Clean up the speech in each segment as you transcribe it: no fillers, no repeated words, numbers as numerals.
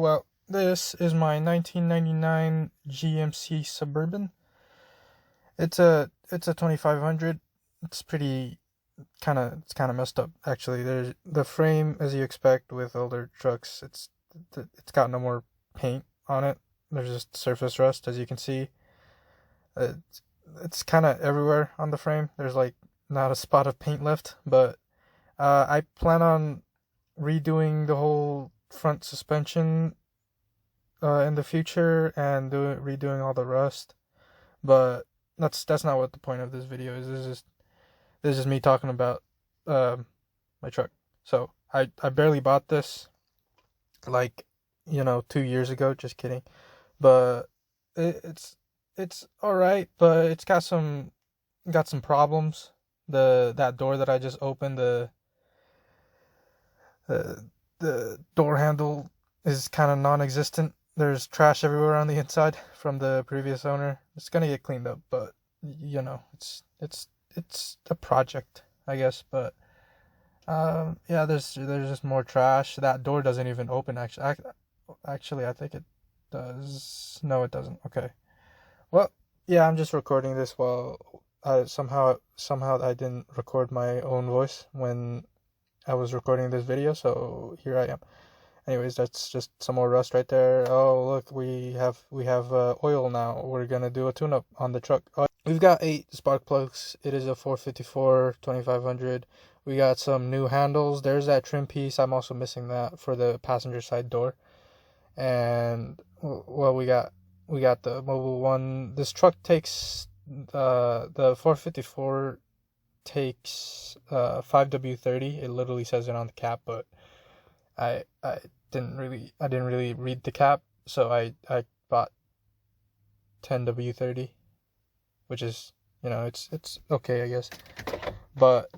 Well, this is my 1999 GMC Suburban. It's a 2500. It's pretty it's kind of messed up actually. There's the frame, as you expect with older trucks. It's got no more paint on it. There's just surface rust, as you can see. It's, it's kind of everywhere on the frame. There's like not a spot of paint left, but I plan on redoing the whole front suspension in the future and redoing all the rust. But that's not what the point of this video is. This is me talking about my truck. So I barely bought this, like, 2 years ago. Just kidding. But it's all right, but it's got some problems. That door that I just opened, the the door handle is kind of non-existent. There's trash everywhere on the inside from the previous owner. It's gonna get cleaned up, but it's a project, I guess. But yeah, there's just more trash. That door doesn't even open. Actually, I think it does. No, it doesn't. Okay. Well, yeah, I'm just recording this while somehow I didn't record my own voice when I was recording this video, so here I am. Anyways, that's just some more rust right there. Oh, look, we have oil now. We're gonna do a tune-up on the truck. We've got 8 spark plugs. It is a 454 2500. We got some new handles. There's that trim piece. I'm also missing that for the passenger side door. And well, we got the mobile one. This truck takes the 454 takes 5W30. It literally says it on the cap, but I didn't really read the cap, so I bought 10W30, which is, it's okay, I guess. But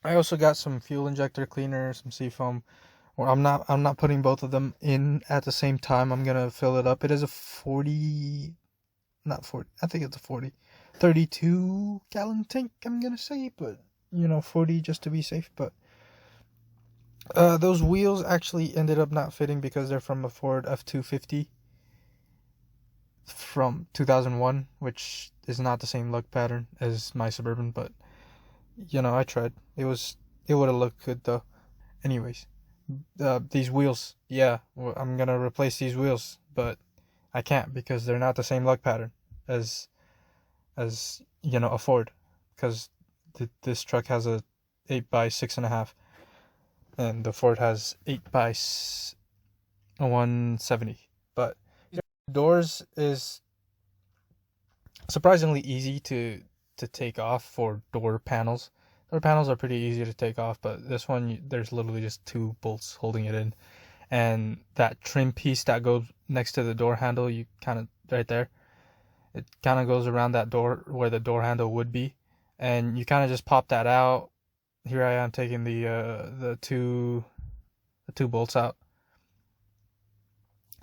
I also got some fuel injector cleaner, some seafoam. Well, I'm not putting both of them in at the same time. I'm gonna fill it up. It is a 40, not 40. I think it's a 32 gallon tank, I'm gonna say, but 40 just to be safe. But those wheels actually ended up not fitting because they're from a Ford F-250 from 2001, which is not the same lug pattern as my Suburban, but I tried. It would have looked good though. Anyways, these wheels, yeah, I'm gonna replace these wheels, but I can't because they're not the same lug pattern as a Ford, because this truck has a 8x6.5, and the Ford has 8x170. But doors is surprisingly easy to take off for door panels. Door panels are pretty easy to take off, but this one, there's literally just 2 bolts holding it in, and that trim piece that goes next to the door handle, you kind of right there, it kind of goes around that door where the door handle would be, and you kind of just pop that out. Here I am taking the two bolts out.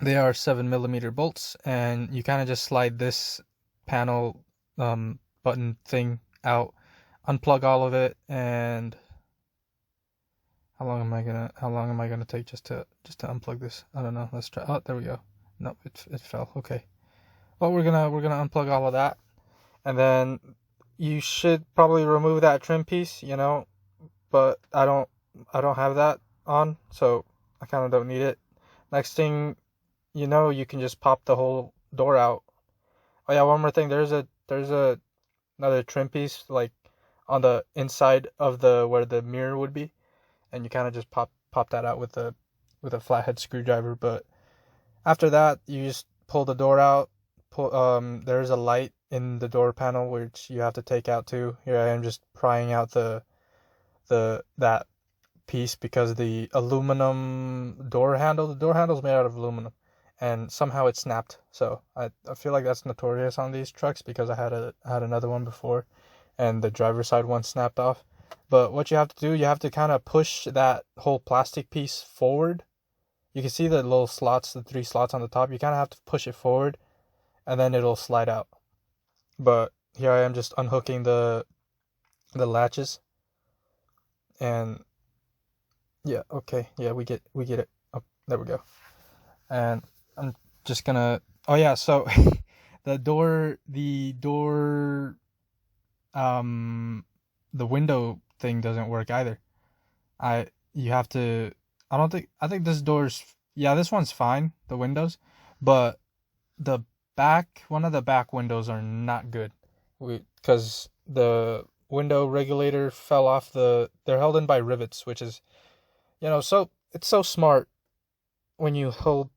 They are 7mm bolts, and you kind of just slide this panel button thing out, unplug all of it, and how long am I gonna take just to unplug this? I don't know. Let's try. Oh, there we go. No, it fell. Okay. Well, we're gonna unplug all of that, and then you should probably remove that trim piece, but I don't have that on, so I kind of don't need it. Next thing you can just pop the whole door out. Oh yeah, one more thing. There's another trim piece, like on the inside of where the mirror would be, and you kind of just pop that out with a flathead screwdriver. But after that, you just pull the door out. There's a light in the door panel which you have to take out too. Here I am just prying out that piece because the aluminum door handle's made out of aluminum, and somehow it snapped. So I feel like that's notorious on these trucks because I had another one before, and the driver's side one snapped off. But what you have to do, you have to kind of push that whole plastic piece forward. You can see the little slots, the 3 slots on the top. You kind of have to push it forward, and then it'll slide out. But here I am just unhooking the latches, and yeah, okay, yeah, we get it. Oh, there we go. And I'm just gonna. Oh yeah, so the um, the window thing doesn't work either. You have to. I think this door's. Yeah, this one's fine. The windows, but the one of the back windows are not good. Because the window regulator fell off they're held in by rivets, which is, so it's so smart when you hold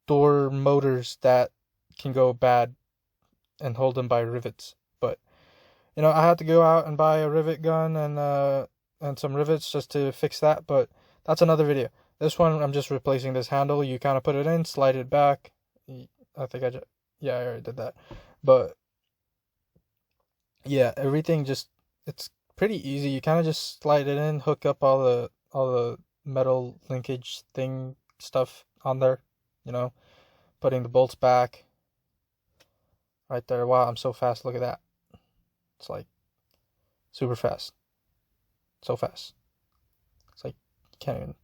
door motors that can go bad and hold them by rivets. But, I had to go out and buy a rivet gun and some rivets just to fix that, but that's another video. This one, I'm just replacing this handle. You kind of put it in, slide it back. I think yeah, I already did that. But yeah, everything it's pretty easy. You kind of just slide it in, hook up all the metal linkage thing stuff on there, putting the bolts back right there. Wow, I'm so fast. Look at that. It's like super fast. So fast. It's like you can't even.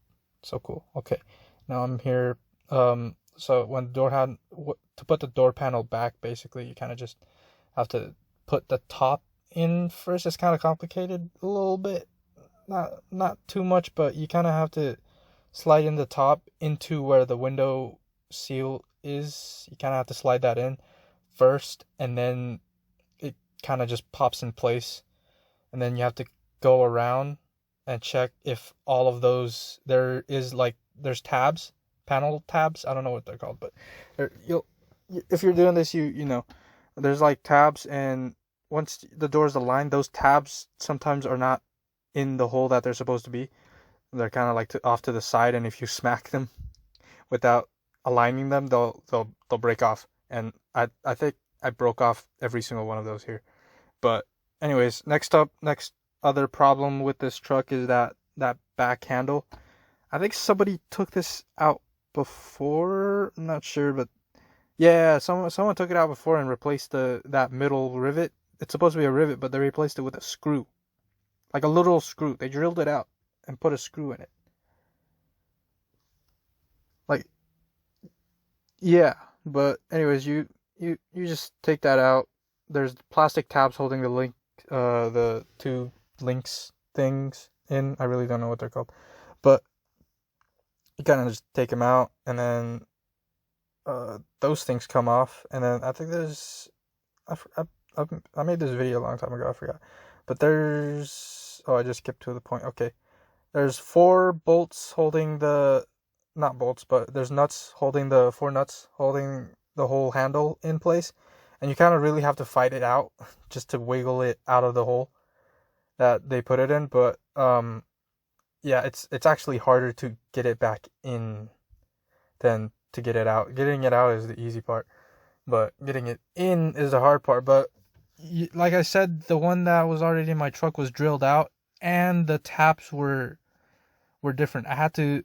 So cool. Okay. Now I'm here. So when the to put the door panel back, basically you kind of just have to put the top in first. It's kind of complicated a little bit, not too much, but you kind of have to slide in the top into where the window seal is. You kind of have to slide that in first, and then it kind of just pops in place, and then you have to go around and check if all of those there's tabs, panel tabs. I don't know what they're called, but if you're doing this, you know, there's like tabs, and once the door's aligned, those tabs sometimes are not in the hole that they're supposed to be. They're kind of like off to the side, and if you smack them without aligning them, they'll break off. And I think I broke off every single one of those here. But anyways, next other problem with this truck is that back handle. I think somebody took this out before. I'm not sure, but yeah, someone took it out before and replaced that middle rivet. It's supposed to be a rivet, but they replaced it with a screw, like a literal screw. They drilled it out and put a screw in it. Like, yeah, but anyways, you just take that out. There's plastic tabs holding the two links things in. I really don't know what they're called, but you kind of just take them out, and then those things come off, and then I think I made this video a long time ago. I forgot, but I just skipped to the point. Okay, there's four bolts holding not bolts, but there's nuts holding the four nuts holding the whole handle in place, and you kind of really have to fight it out just to wiggle it out of the hole that they put it in. But yeah, it's actually harder to get it back in than to get it out. Getting it out is the easy part, but getting it in is the hard part. But like I said, the one that was already in my truck was drilled out, and the taps were different. I had to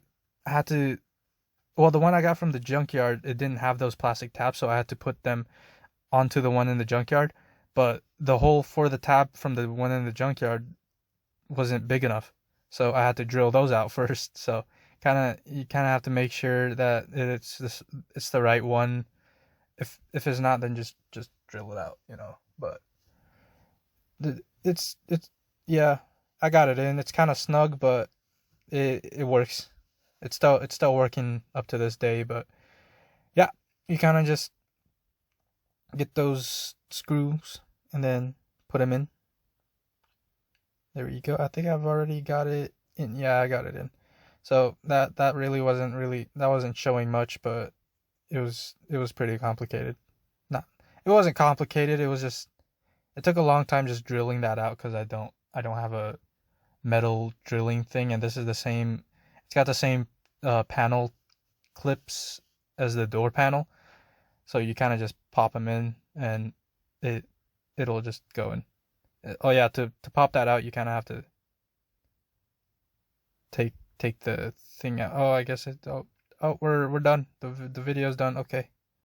well, the one I got from the junkyard, it didn't have those plastic taps, so I had to put them onto the one in the junkyard. But the hole for the tap from the one in the junkyard wasn't big enough, so I had to drill those out first. So you kind of have to make sure that it's the right one. If it's not, then just drill it out, But it's yeah, I got it in. It's kind of snug, but it works. It's still working up to this day. But yeah, you kind of just get those screws and then put them in. There you go. I think I've already got it in. Yeah, I got it in. So that wasn't showing much, but it was pretty complicated. Not It wasn't complicated. It took a long time just drilling that out because I don't have a metal drilling thing, and this is the same. It's got the same panel clips as the door panel, so you kind of just pop them in, and it'll just go in. Oh yeah, to pop that out, you kind of have to take the thing out. Oh, I guess we're done. The video's done. Okay.